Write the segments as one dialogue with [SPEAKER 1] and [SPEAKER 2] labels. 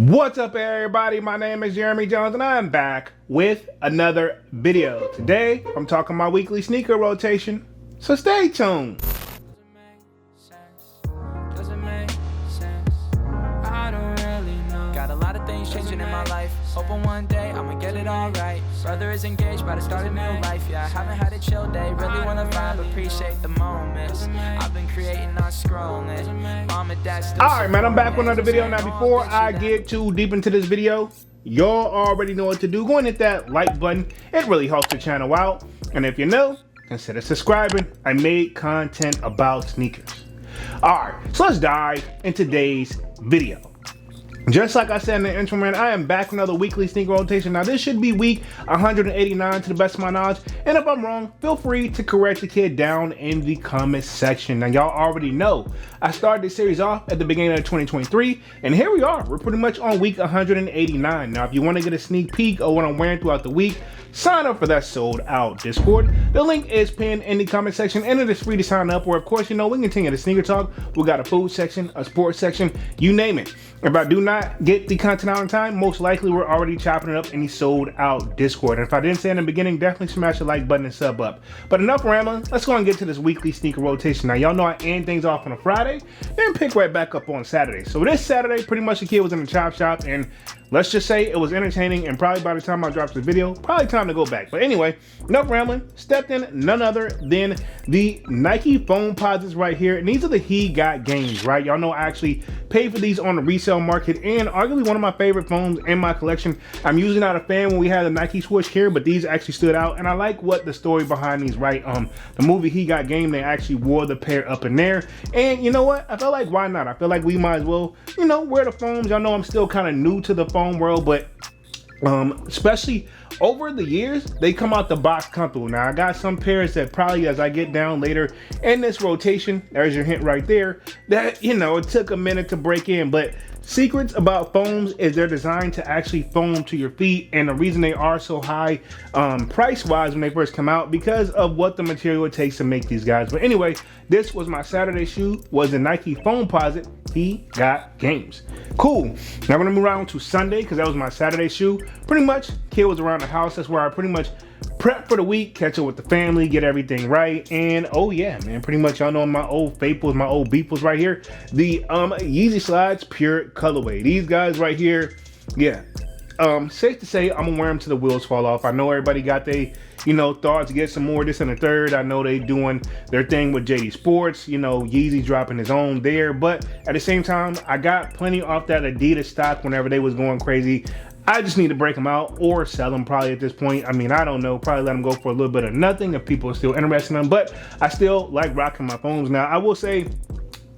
[SPEAKER 1] What's up, everybody? My name is Jeremy Jones and I'm back with another video. Today I'm talking my weekly sneaker rotation, so stay tuned.
[SPEAKER 2] Got a lot of things changing in my life. Hoping one day I'ma get it all right. Brother is engaged, about to start a new life. Yeah, I haven't had a chill day. Really wanna vibe, appreciate the moments. I've been creating, not scrolling. Mom and dad still.
[SPEAKER 1] Alright, man, I'm back with another video. Now, before I get too deep into this video, y'all already know what to do. Go and hit that like button. It really helps the channel out. And if you're new, consider subscribing. I made content about sneakers. Alright, so let's dive into today's video. Just like I said in the intro, man, I am back with another weekly sneaker rotation. Now, this should be week 189 to the best of my knowledge. And if I'm wrong, feel free to correct the kid down in the comment section. Now, y'all already know I started this series off at the beginning of 2023. And here we are. We're pretty much on week 189. Now, if you want to get a sneak peek of what I'm wearing throughout the week, sign up for that sold out Discord. The link is pinned in the comment section and it is free to sign up. Where, of course, you know, we continue the sneaker talk. We got a food section, a sports section, you name it. If I do not get the content out in time, most likely we're already chopping it up in the sold out Discord. And if I didn't say in the beginning, definitely smash the like button and sub up. But enough rambling, let's go and get to this weekly sneaker rotation. Now, y'all know I end things off on a Friday, then pick right back up on Saturday. So this Saturday, pretty much the kid was in the chop shop, and let's just say it was entertaining, and probably by the time I dropped the video, probably time to go back. But anyway, enough rambling. Stepped in none other than the Nike Foamposites right here. And these are the He Got Games, right? Y'all know I actually paid for these on the resale market, and arguably one of my favorite foams in my collection. I'm usually not a fan when we had the Nike swoosh here, but these actually stood out, and I like what the story behind these, right? The movie He Got Game, they actually wore the pair up in there, and you know what? I felt like, why not? I feel like we might as well, you know, wear the foams. Y'all know I'm still kind of new to the foam world, but especially over the years, they come out the box comfortable. Now, I got some pairs that probably, as I get down later in this rotation, there's your hint right there, that, you know, it took a minute to break in. But secrets about foams is they're designed to actually foam to your feet, and the reason they are so high price wise when they first come out, because of what the material it takes to make these guys. But anyway, this was my Saturday shoe, was the Nike Foamposite He Got Games. Cool. Now we're gonna move around to Sunday, because that was my Saturday shoe. Pretty much kid was around the house. That's where I pretty much prep for the week, catch up with the family, get everything right. And oh yeah, man, pretty much y'all know my old faithfuls, my old beeples right here, the Yeezy Slides Pure Colorway. These guys right here, yeah, safe to say I'm gonna wear them till the wheels fall off. I know everybody got they, you know, thoughts to get some more this and the third. I know they doing their thing with JD Sports, you know, Yeezy dropping his own there, but at the same time, I got plenty off that Adidas stock whenever they was going crazy. I just need to break them out or sell them probably at this point. I mean, I don't know, probably let them go for a little bit of nothing if people are still interested in them, but I still like rocking my foams. Now, I will say,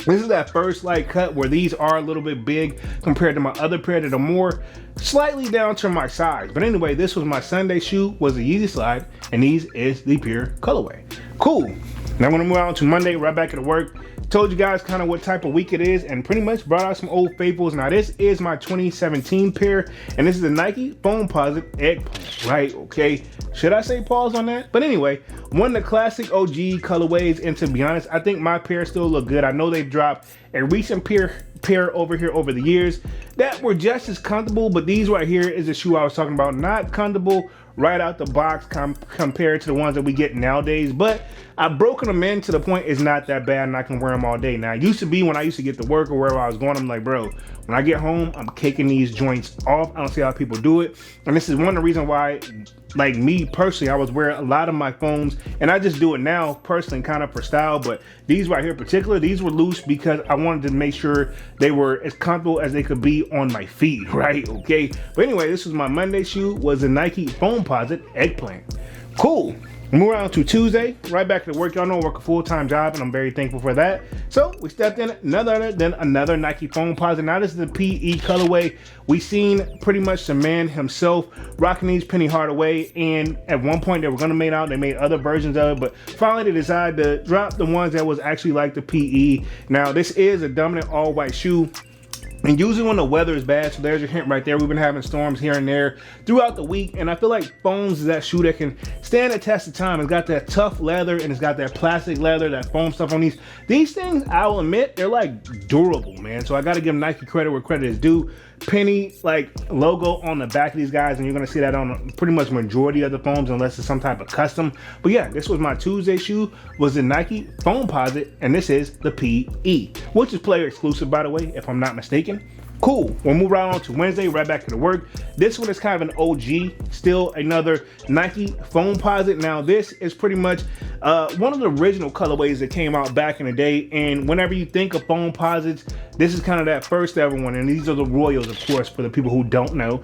[SPEAKER 1] this is that first light cut where these are a little bit big compared to my other pair that are more slightly down to my size. But anyway, this was my Sunday shoe, was a Yeezy Slide, and these is the Pure Colorway. Cool. Now I'm gonna move on to Monday, right back at work. Told you guys kind of what type of week it is, and pretty much brought out some old faithfuls. Now this is my 2017 pair, and this is the Nike Foamposite Eggplant, right? Okay, should I say pause on that? But anyway, one of the classic OG colorways, and to be honest, I think my pair still look good. I know they've dropped a recent pair over here over the years that were just as comfortable, but these right here is the shoe I was talking about. Not comfortable right out the box compared to the ones that we get nowadays, but I've broken them in to the point it's not that bad and I can wear them all day. Now, it used to be when I used to get to work or wherever I was going, I'm like, bro, when I get home, I'm caking these joints off. I don't see how people do it. And this is one of the reasons why, like me personally, I was wearing a lot of my foams, and I just do it now personally kind of for style. But these right here in particular, these were loose because I wanted to make sure they were as comfortable as they could be on my feet, right? Okay. But anyway, this was my Monday shoe, was the Nike Foamposite Eggplant. Cool. Move on to Tuesday, right back to work. Y'all know I work a full-time job, and I'm very thankful for that. So we stepped in another Nike Foamposite. Now this is the PE colorway. We seen pretty much the man himself rocking these Penny Hardaway, and at one point they were gonna make out. They made other versions of it, but finally they decided to drop the ones that was actually like the PE. Now this is a dominant all-white shoe. And usually when the weather is bad, so there's your hint right there. We've been having storms here and there throughout the week, and I feel like foams is that shoe that can stand the test of time. It's got that tough leather, and it's got that plastic leather, that foam stuff on these. These things, I'll admit, they're like durable, man. So I got to give Nike credit where credit is due. penny like logo on the back of these guys, and you're gonna see that on pretty much majority of the foams unless it's some type of custom. But yeah, this was my Tuesday shoe, was the Nike Foamposite, and this is the PE, which is player exclusive, by the way, if I'm not mistaken. Cool, we'll move right on to Wednesday, right back to the work. This one is kind of an OG, still another Nike Foamposite. Now this is pretty much one of the original colorways that came out back in the day, and whenever you think of Foamposites, this is kind of that first ever one, and these are the Royals, of course, for the people who don't know.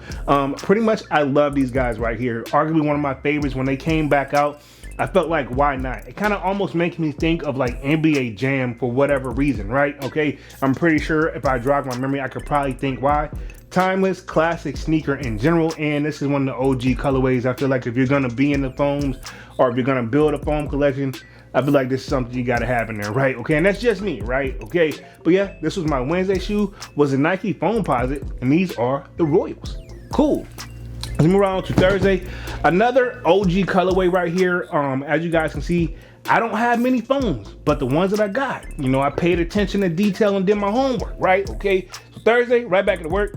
[SPEAKER 1] Pretty much, I love these guys right here. Arguably one of my favorites. When they came back out, I felt like, why not? It kind of almost makes me think of like NBA Jam for whatever reason, right? Okay, I'm pretty sure if I jog my memory, I could probably think why. Timeless, classic sneaker in general, and this is one of the OG colorways. I feel like if you're gonna be in the foams, or if you're gonna build a foam collection, I feel like this is something you gotta have in there, right? Okay, and that's just me, right? Okay, but yeah, this was my Wednesday shoe, was a Nike Foamposite, and these are the Royals. Cool. Let's move on to Thursday. Another OG colorway right here. As you guys can see, I don't have many foams, but the ones that I got, you know, I paid attention to detail and did my homework, right? Okay, so Thursday, right back at work,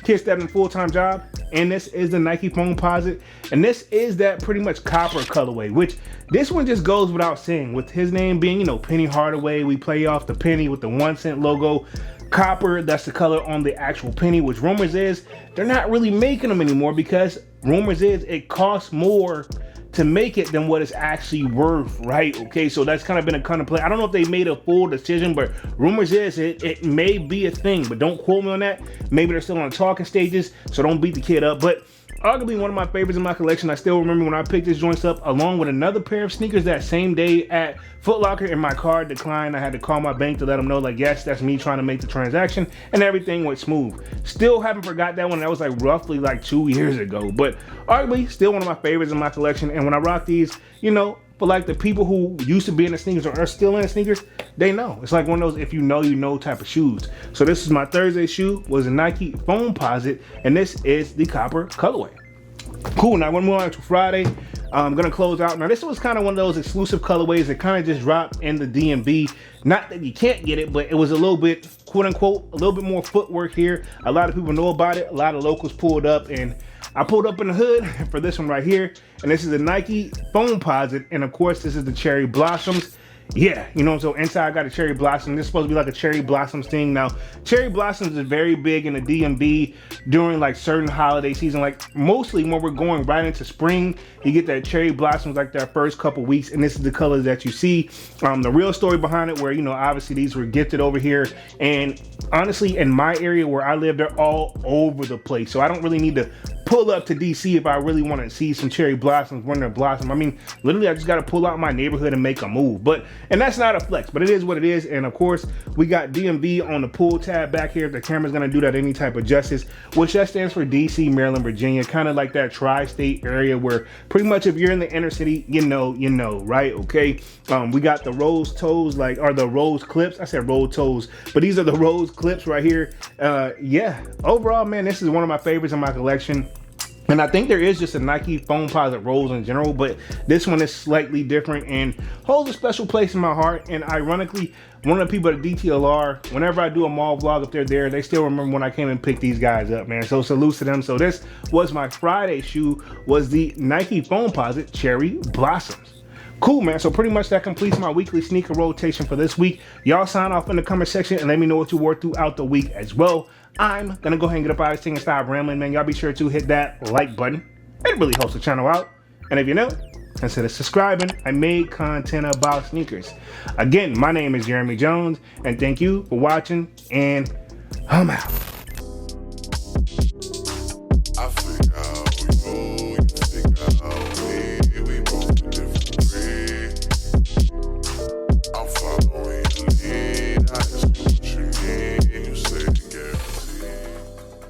[SPEAKER 1] kid stepped in a full-time job, and this is the Nike Foamposite, and this is that pretty much copper colorway, which this one just goes without saying, with his name being, you know, Penny Hardaway. We play off the penny with the 1 cent logo. Copper, that's the color on the actual penny, which rumors is they're not really making them anymore, because rumors is it costs more to make it than what it's actually worth, right? Okay, so that's kind of been a kind of play. I don't know if they made a full decision, but rumors is it may be a thing, but don't quote me on that. Maybe they're still on the talking stages, so don't beat the kid up. But arguably one of my favorites in my collection. I still remember when I picked this joint up along with another pair of sneakers that same day at Foot Locker, and my card declined. I had to call my bank to let them know, like, yes, that's me trying to make the transaction, and everything went smooth. Still haven't forgot that one. That was like roughly like 2 years ago, but arguably still one of my favorites in my collection. And when I rock these, you know, for like the people who used to be in the sneakers or are still in the sneakers, they know. It's like one of those if you know type of shoes. So this is my Thursday shoe, was a Nike Foamposite, and this is the copper colorway. Cool, now we're moving on to Friday. I'm gonna close out. Now this was kind of one of those exclusive colorways that kind of just dropped in the DMV. Not that you can't get it, but it was a little bit, quote unquote, a little bit more footwork here. A lot of people know about it. A lot of locals pulled up, and I pulled up in the hood for this one right here. And this is a Nike Foamposite, and of course this is the Cherry Blossoms. Yeah, you know, so inside I got a cherry blossom. This is supposed to be like a cherry blossoms thing. Now, cherry blossoms is very big in the DMV during like certain holiday season. Like mostly when we're going right into spring, you get that cherry blossoms like that first couple weeks, and this is the colors that you see. The real story behind it, where, you know, obviously these were gifted over here, and honestly, in my area where I live, they're all over the place. So I don't really need to pull up to DC if I really want to see some cherry blossoms when they're blossom. I mean, literally, I just got to pull out my neighborhood and make a move. And that's not a flex, but it is what it is. And of course, we got DMV on the pull tab back here. If the camera's going to do that any type of justice, which that stands for DC, Maryland, Virginia, kind of like that tri-state area where pretty much if you're in the inner city, you know, right? Okay. We got the rose toes, or the rose clips. I said rose toes, but these are the rose clips right here. Yeah, overall, man, this is one of my favorites in my collection. And I think there is just a Nike Foamposite Rose in general, but this one is slightly different and holds a special place in my heart. And ironically, one of the people at DTLR, whenever I do a mall vlog, if they're there, they still remember when I came and picked these guys up, man. So salute to them. So this was my Friday shoe, was the Nike Foamposite Cherry Blossoms. Cool, man. So pretty much that completes my weekly sneaker rotation for this week. Y'all sign off in the comment section and let me know what you wore throughout the week as well. I'm gonna go ahead and get up out of this thing and stop rambling, man. Y'all be sure to hit that like button. It really helps the channel out. And if you're new, consider subscribing. I made content about sneakers. Again, my name is Jeremy Jones, and thank you for watching, and I'm out.